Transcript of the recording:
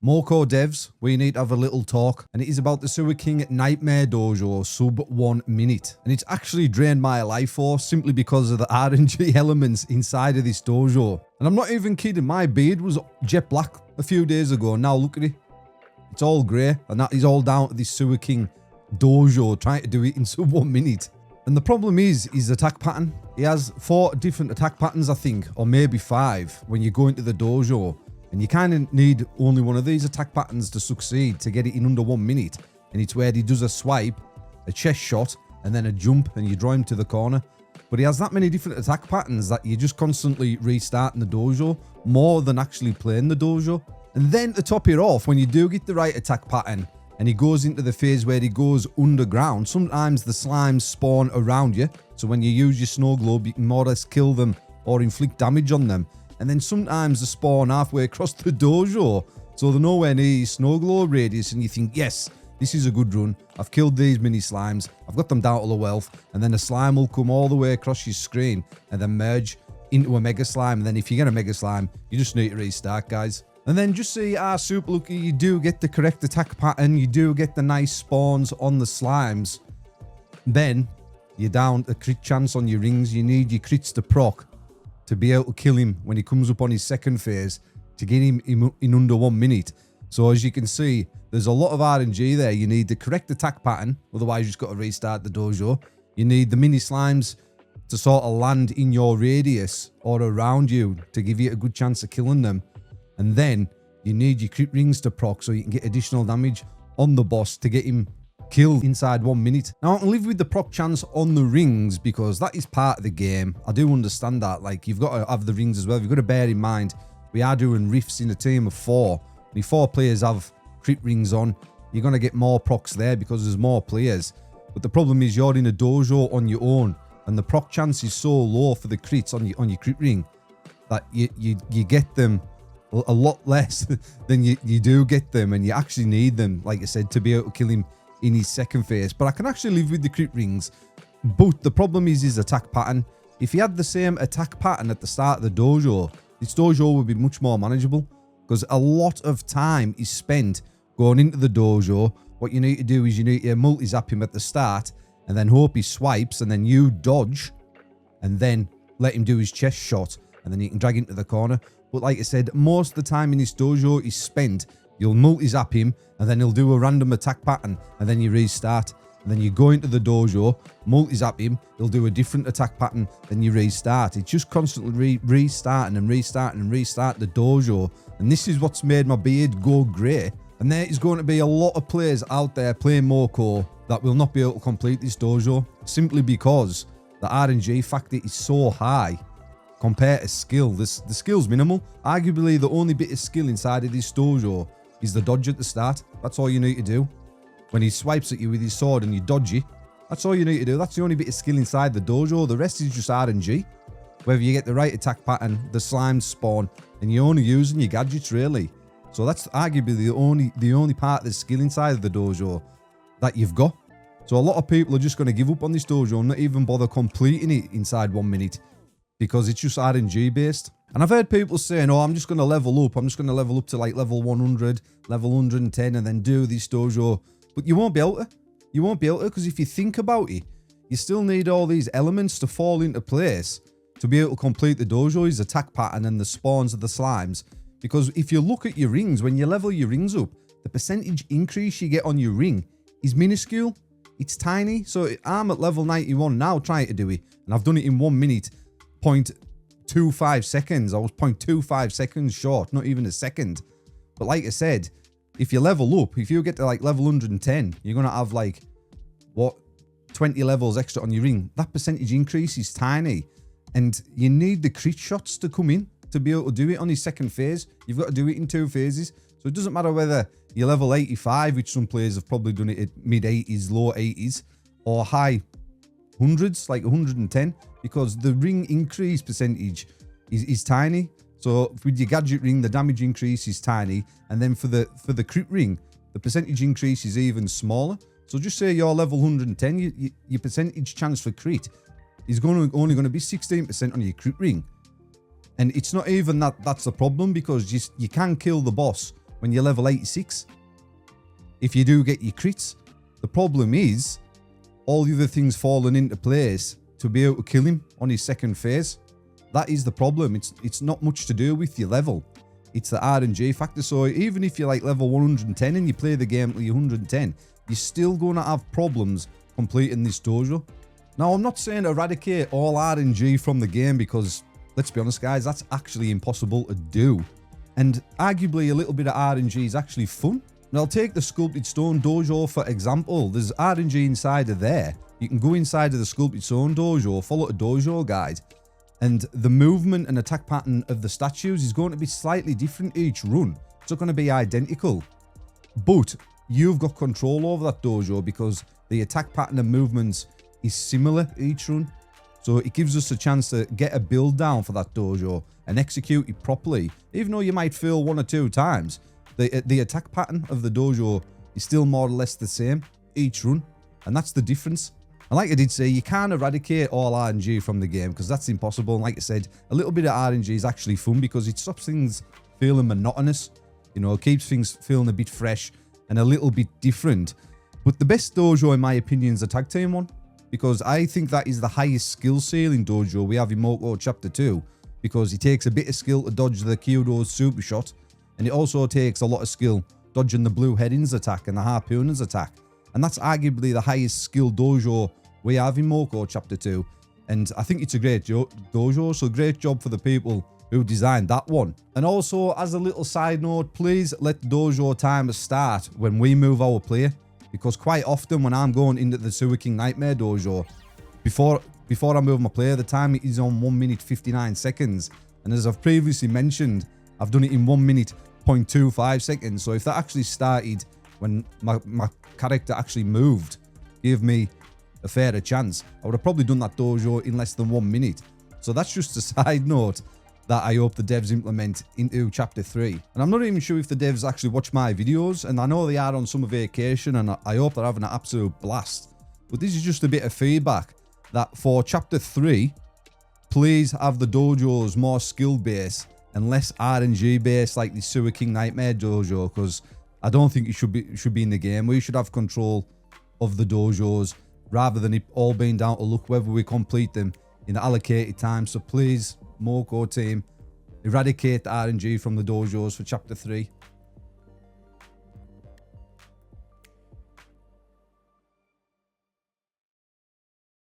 Moco devs, we need to have a little talk, and it is about the Sewer King Nightmare Dojo sub 1 minute. And it's actually drained my life force simply because of the RNG elements inside of this dojo. And I'm not even kidding, my beard was jet black a few days ago, and now look at it. It's all grey, and that is all down to this Sewer King Dojo trying to do it in sub 1 minute. And the problem is his attack pattern. He has 4 different attack patterns, I think, or maybe 5 when you go into the dojo. And you kind of need only one of these attack patterns to succeed to get it in under 1 minute. And it's where he does a swipe, a chest shot, and then a jump, and you draw him to the corner. But he has that many different attack patterns that you're just constantly restarting the dojo more than actually playing the dojo. And then to top it off, when you do get the right attack pattern and he goes into the phase where he goes underground, sometimes the slimes spawn around you. So when you use your snow globe, you can more or less kill them or inflict damage on them. And then sometimes they spawn halfway across the dojo, so they're nowhere near your snow globe radius, and you think, yes, this is a good run. I've killed these mini slimes, I've got them down to the wealth, and then a slime will come all the way across your screen and then merge into a mega slime. And then if you get a mega slime, you just need to restart, guys. And then just so you are super lucky, you do get the correct attack pattern, you do get the nice spawns on the slimes. Then you're down a crit chance on your rings. You need your crits to proc to be able to kill him when he comes up on his second phase, to get him in under 1 minute. So as you can see, there's a lot of RNG there. You need the correct attack pattern, otherwise you just got to restart the dojo. You need the mini slimes to sort of land in your radius or around you to give you a good chance of killing them. And then you need your crit rings to proc so you can get additional damage on the boss to get him killed inside 1 minute. Now I can live with the proc chance on the rings because that is part of the game. I do understand that. Like, you've got to have the rings as well. You've got to bear in mind we are doing rifts in a team of 4. If 4 players have crit rings on, you're going to get more procs there because there's more players. But the problem is you're in a dojo on your own, and the proc chance is so low for the crits on your crit ring that you get them a lot less than you do get them, and you actually need them, like I said, to be able to kill him in his second phase. But I can actually live with the crit rings. But the problem is his attack pattern. If he had the same attack pattern at the start of the dojo, this dojo would be much more manageable, because a lot of time is spent going into the dojo. What you need to do is you need to multi-zap him at the start and then hope he swipes, and then you dodge and then let him do his chest shot, and then you can drag him to the corner. But like I said, most of the time in this dojo is spent, you'll multi-zap him, and then he'll do a random attack pattern, and then you restart. And then you go into the dojo, multi-zap him, he'll do a different attack pattern, then you restart. It's just constantly restarting and restarting and restarting the dojo. And this is what's made my beard go grey. And there is going to be a lot of players out there playing Moco that will not be able to complete this dojo, simply because the RNG factor is so high compared to skill. The skill's minimal. Arguably, the only bit of skill inside of this dojo is the dodge at the start. That's all you need to do. When he swipes at you with his sword and you dodge it, that's all you need to do. That's the only bit of skill inside the dojo. The rest is just RNG. Whether you get the right attack pattern, the slimes spawn, and you're only using your gadgets, really. So that's arguably the only part of the skill inside of the dojo that you've got. So a lot of people are just going to give up on this dojo and not even bother completing it inside 1 minute, because it's just RNG based. And I've heard people saying, oh, I'm just going to level up. I'm just going to level up to like level 100, level 110, and then do this dojo. But you won't be able to. You won't be able to, because if you think about it, you still need all these elements to fall into place to be able to complete the dojo, his attack pattern and the spawns of the slimes. Because if you look at your rings, when you level your rings up, the percentage increase you get on your ring is minuscule. It's tiny. So I'm at level 91 now trying to do it, and I've done it in 1 minute, 0.25 seconds. I was 0.25 seconds short, not even a second. But like I said, if you level up, if you get to like level 110, you're going to have like, what, 20 levels extra on your ring. That percentage increase is tiny. And you need the crit shots to come in to be able to do it on his second phase. You've got to do it in 2 phases. So it doesn't matter whether you're level 85, which some players have probably done it at mid 80s, low 80s, or high hundreds, like 110, because the ring increase percentage is tiny. So with your gadget ring, the damage increase is tiny. And then for the crit ring, the percentage increase is even smaller. So just say you're level 110, your percentage chance for crit is only going to be 16% on your crit ring. And it's not even that's the problem, because you can kill the boss when you're level 86. If you do get your crits, the problem is all the other things falling into place to be able to kill him on his second phase. That is the problem. It's not much to do with your level. It's the RNG factor. So even if you're like level 110 and you play the game till you're 110, you're still going to have problems completing this dojo. Now, I'm not saying eradicate all RNG from the game because, let's be honest, guys, that's actually impossible to do. And arguably, a little bit of RNG is actually fun. Now, I'll take the Sculpted Stone Dojo for example. There's RNG inside of there. You can go inside of the Sculpted Stone Dojo, follow a dojo guide, and the movement and attack pattern of the statues is going to be slightly different each run. It's not going to be identical. But you've got control over that dojo because the attack pattern and movements is similar each run. So it gives us a chance to get a build down for that dojo and execute it properly. Even though you might fail 1 or 2 times, the attack pattern of the dojo is still more or less the same each run. And that's the difference. And like I did say, you can't eradicate all RNG from the game because that's impossible. And like I said, a little bit of RNG is actually fun because it stops things feeling monotonous. You know, it keeps things feeling a bit fresh and a little bit different. But the best dojo, in my opinion, is the tag team one, because I think that is the highest skill ceiling dojo we have in Moco Chapter 2, because it takes a bit of skill to dodge the Kyoto's super shot, and it also takes a lot of skill dodging the blue heading's attack and the harpooner's attack. And that's arguably the highest skill dojo we have in Moco Chapter 2. And I think it's a great dojo, so great job for the people who designed that one. And also, as a little side note, please let dojo timers start when we move our player, because quite often when I'm going into the Sewer King Nightmare Dojo, before I move my player, the time is on 1 minute 59 seconds. And as I've previously mentioned, I've done it in 1 minute 0.25 seconds. So if that actually started when my character actually moved, gave me a fairer chance, I would have probably done that dojo in less than 1 minute. So that's just a side note that I hope the devs implement into Chapter 3. And I'm not even sure if the devs actually watch my videos, and I know they are on summer vacation, and I hope they're having an absolute blast. But this is just a bit of feedback that for Chapter 3, please have the dojos more skill-based and less RNG-based like the Sewer King Nightmare Dojo, because I don't think it should be in the game. We should have control of the dojos rather than it all being down to luck whether we complete them in the allocated time. So please, Moco team, eradicate the RNG from the dojos for Chapter 3.